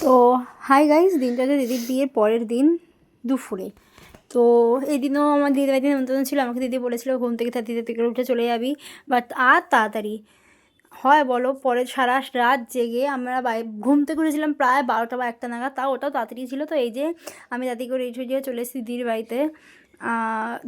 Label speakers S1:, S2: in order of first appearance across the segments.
S1: তো hi guys, দিনটা হচ্ছে দিদির বিয়ের পরের দিন দুপুরে। তো এই দিনও আমার দিদির বাড়িতে নেমন্তন্ন ছিল। আমাকে দিদি বলেছিল ঘুম থেকে তাড়াতাড়ি করে উঠে চলে যাবি, বাট আর তাড়াতাড়ি হয় বলো? পরে সারা রাত জেগে আমরা ঘুম থেকে উঠেছিলাম প্রায় 12টা বা 1টা নাগাদ, তাও ওটাও তাড়াতাড়ি ছিল। তো এই যে আমি দাদি করে রেডি হয়ে চলে এসেছি দিদির বাড়িতে।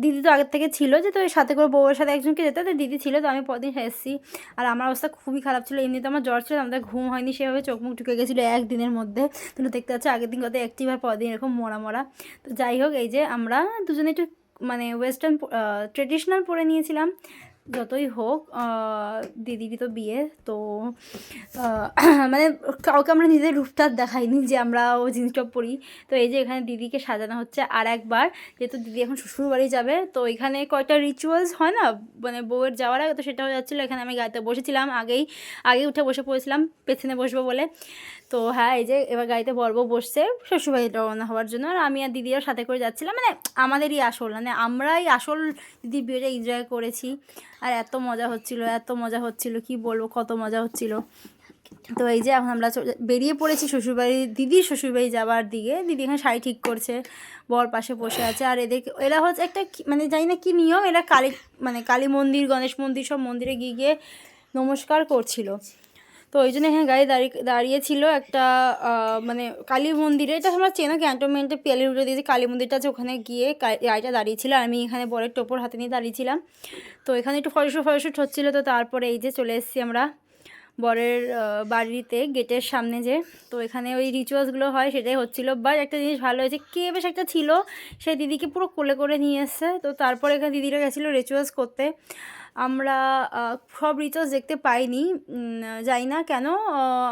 S1: দিদি তো আগের থেকে ছিল, যে তো সাথে করে বউয়ের সাথে একজনকে যেতে, তো দিদি ছিল। তো আমি পরদিন এসেছি, আর আমার অবস্থা খুবই খারাপ ছিল। এমনিতে আমার জ্বর ছিল, আমাদের ঘুম হয়নি সেভাবে, চোখ মুখ ঢুকে গেছিলো একদিনের মধ্যে। তোমরা দেখতে পাচ্ছ আগের দিন কত অ্যাক্টিভ আর পরদিন এরকম মরা মরা। তো যাই হোক, এই যে আমরা দুজনে একটু মানে ওয়েস্টার্ন ট্রেডিশনাল পরে নিয়েছিলাম। যতই হোক দিদিরই তো বিয়ে, তো মানে কাউকে আমরা নিজের রূপটা দেখাইনি যে আমরা ও জিনিসটা পরি। তো এই যে এখানে দিদিকে সাজানো হচ্ছে আর একবার, যেহেতু দিদি এখন শ্বশুরবাড়ি যাবে, তো এখানে কয়টা রিচুয়ালস হয় না মানে বউয়ের যাওয়ার আগে, তো সেটা হয়ে যাচ্ছিলো। এখানে আমি গাড়িতে বসেছিলাম, আগেই উঠে বসে পড়েছিলাম পেছনে বসবো বলে। তো হ্যাঁ, এই যে এবার গাড়িতে বর বউ বসছে শ্বশুরবাড়িতে রওনা হওয়ার জন্য, আর আমি আর দিদিও সাথে করে যাচ্ছিলাম। মানে আমাদেরই আসল, মানে আমরাই আসল দিদির বিয়েটা এনজয় করেছি। আর এত মজা হচ্ছিল কি বলবো, কত মজা হচ্ছিল। তো এই যে এখন আমরা বেরিয়ে পড়েছি দিদির শ্বশুরবাড়ি যাওয়ার দিকে। দিদি এখানে শাড়ি ঠিক করছে, বর পাশে বসে আছে। আর এরা হচ্ছে একটা মানে জানি না কি নিয়ম, এরা কালী মন্দির, গণেশ মন্দির, সব মন্দিরে গিয়ে নমস্কার করছিল। তো ওই জন্য এখানে গাড়ি দাঁড়িয়েছিল একটা মানে কালী মন্দিরে, এটা আমরা চেনো ক্যান্টনমেন্টে পিয়ালি রুটে দিয়েছি কালী মন্দিরটা আছে, ওখানে গিয়ে গাড়িটা দাঁড়িয়েছিল। আমি এখানে বরের টোপর হাতে নিয়ে দাঁড়িয়েছিলাম। তো এখানে একটু ফটোশ্যুট হচ্ছিলো। তো তারপরে এই যে চলে এসেছি আমরা বরের বাড়িতে, গেটের সামনে যে। তো এখানে ওই রিচুয়ালসগুলো হয় সেটাই হচ্ছিলো। বাট একটা জিনিস ভালো হয়েছে, কে বেশ একটা ছিল, সেই দিদিকে পুরো কোলে করে নিয়ে এসছে। তো তারপরে এখানে দিদিরা গেছিলো রিচুয়ালস করতে। আমরা সব রিচুয়ালস দেখতে পাইনি, জানি না কেন।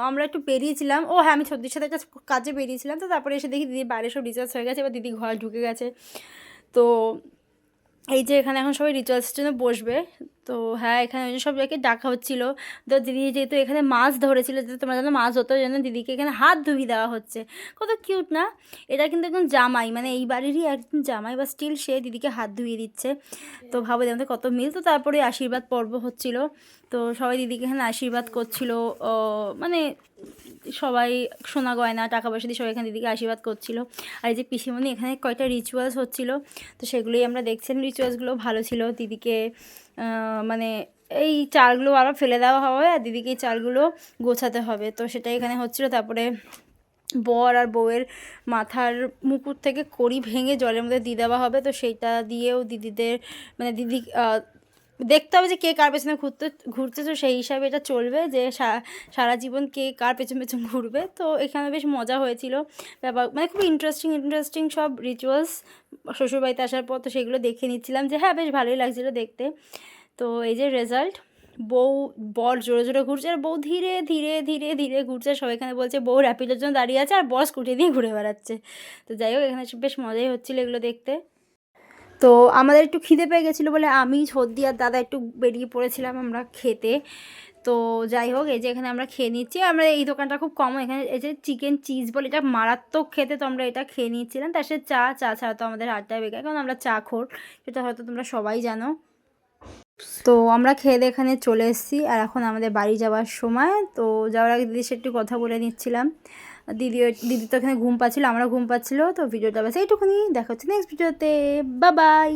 S1: আমরা একটু বেরিয়েছিলাম, ও হ্যাঁ, আমি সর্দির সাথে একটা কাজে বেরিয়েছিলাম। তো তারপরে এসে দেখি দিদির বাইরে সব রিচুয়ালস হয়ে গেছে, এবার দিদি ঘর ঢুকে গেছে। তো এই যে এখানে এখন সবাই রিচুয়ালসের জন্য বসবে। তো হ্যাঁ, এখানে সবাইকে ডাকা হচ্ছিল। তো দিদি যেহেতু এখানে মাছ ধরেছিল, যেহেতু তোমরা জানো মাছ ধরতে, জন্য দিদিকে এখানে হাত ধুয়ে দেওয়া হচ্ছে। কত কিউট না? এটা কিন্তু একদম জামাই, মানে এই বাড়িরই একদম জামাই, বা স্টিল সে দিদিকে হাত ধুয়ে দিচ্ছে। তো ভাবো আমাদের কত মিল। তো তারপরে আশীর্বাদ পর্ব হচ্ছিল। তো সবাই দিদিকে এখানে আশীর্বাদ করছিল, মানে সবাই সোনা গয়না টাকা পয়সা দিয়ে সবাই এখানে দিদিকে আশীর্বাদ করছিল। আর এই যে পিসিমণি এখানে কয়টা রিচুয়ালস হচ্ছিল, তো সেগুলোই আমরা দেখছিলাম। রিচুয়ালসগুলো ভালো ছিল। দিদিকে মানে এই চালগুলো আবার ফেলে দেওয়া হবে, আর দিদিকে এই চালগুলো গোছাতে হবে, তো সেটাই এখানে হচ্ছিলো। তারপরে বর আর বউয়ের মাথার মুকুট থেকে কড়ি ভেঙে জলের মধ্যে দিয়ে দেওয়া হবে। তো সেইটা দিয়েও দিদিদের মানে দিদি দেখতে হবে যে কে কার পেছনে ঘুরতে, তো সেই হিসাবে এটা চলবে যে সারা জীবন কে কার পেছন পেছন ঘুরবে। তো এখানে বেশ মজা হয়েছিল ব্যাপার, মানে খুব ইন্টারেস্টিং সব রিচুয়ালস শ্বশুরবাড়িতে আসার পর। তো সেগুলো দেখে নিচ্ছিলাম যে হ্যাঁ, বেশ ভালোই লাগছিলো দেখতে। তো এই যে রেজাল্ট, বর জোরে জোরে ঘুরছে, আর বউ ধীরে ধীরে ধীরে ধীরে ঘুরছে। সবাই এখানে বলছে বউ র্যাপিডোর জন্য দাঁড়িয়ে আছে, আর বর স্কুটি দিয়ে ঘুরে বেড়াচ্ছে। তো যাই হোক, এখানে বেশ মজাই হচ্ছিলো এগুলো দেখতে। তো আমাদের একটু খিদে পেয়ে গেছিলো বলে আমি, সর্দি আর দাদা একটু বেরিয়ে পড়েছিলাম আমরা খেতে। তো যাই হোক, এই যে এখানে আমরা খেয়ে নিচ্ছি। আমরা এই দোকানটা খুব কমন, এখানে এই যে চিকেন চিজ বলে, এটা মারাত্মক খেতে। তো আমরা এটা খেয়ে নিচ্ছিলাম। তার সাথে চা ছাড়া তো আমাদের আড্ডায় বেকার, কারণ আমরা চা খোর, সেটা হয়তো তোমরা সবাই জানো। তো আমরা খেয়ে দিয়ে এখানে চলে এসেছি, আর এখন আমাদের বাড়ি যাওয়ার সময়। তো যাওয়ার আগে দিদির সাথে একটু কথা বলে নিচ্ছিলাম। দিদি তো এখানে ঘুম পাচ্ছিলো, আমরা ঘুম পাচ্ছিলো। তো ভিডিওটা বাস এইটুকুনি, দেখা হচ্ছে নেক্সট ভিডিওতে। Bye bye.